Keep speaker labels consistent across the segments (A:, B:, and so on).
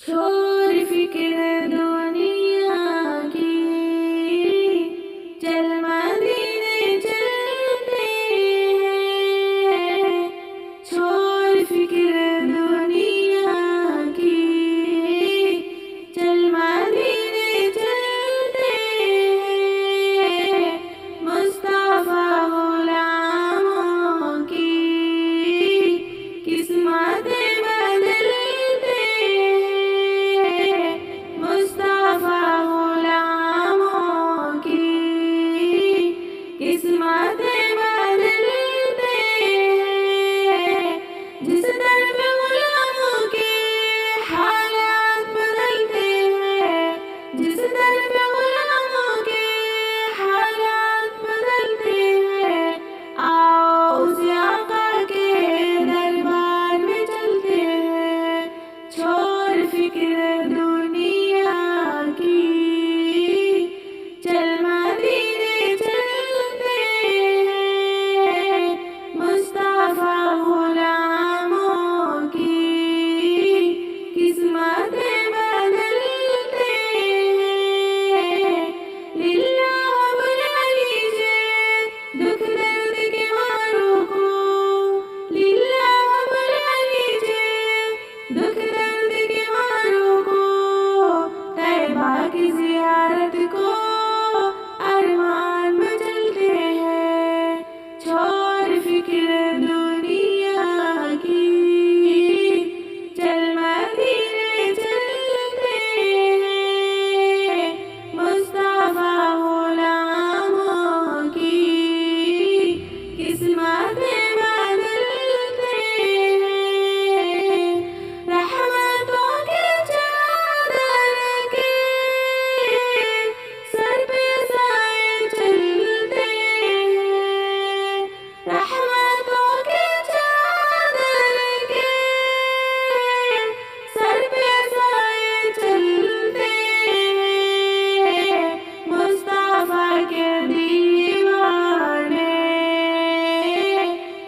A: شور فکر دنیا کی، چل مدینے چلتے ہیں، شور فکر دنیا کی، چل مدینے چلتے ہیں، مصطفیٰ غلاموں کی قسمتیں بدلتے ہیں، مصطفیٰ غلاموں کی قسمتیں بدلتے ہیں، جس در پہ غلاموں کے حالات بدلتے ہیں، جس در پہ غلاموں کے حالات بدلتے ہیں، آؤ اس آقا کے دربار میں چلتے ہیں، چھوڑ فکر دنیا کی، چل مدینے چلتے ہیں، مصطفیٰ غلاموں کی قسمتیں بدلتے ہیں، للہ بلا لیجیے دکھ درد کے ماروں کو، للہ بلا لیجیے دکھ درد کے ماروں کو، طیبہ کی زیارت کو ارمان میں چلتے ہیں، چھوڑ فکر دنیا کی، چل مدینے چلتے ہیں، مصطفیٰ غلاموں کی قسمتیں بدلتے ہیں، رحمتوں کے چادر کے سر پہ سائے چلتے ہیں، رحمتوں کے چادر کے سر پہ سائے چلتے ہیں، مصطفیٰ کے دیوانے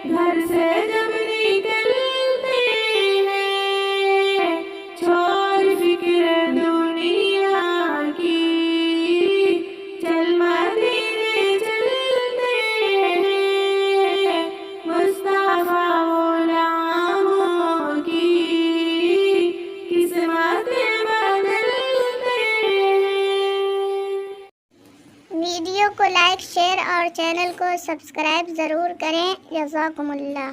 A: گھر سے جب نکلتے ہیں، چھوڑ فکر دنیا کی، چل مدینے چلتے ہیں، مصطفیٰ غلاموں کی قسمتیں بدلتے ہیں۔
B: ویڈیو کو لائک، شیئر اور چینل کو سبسکرائب ضرور کریں۔ جزاکم اللہ۔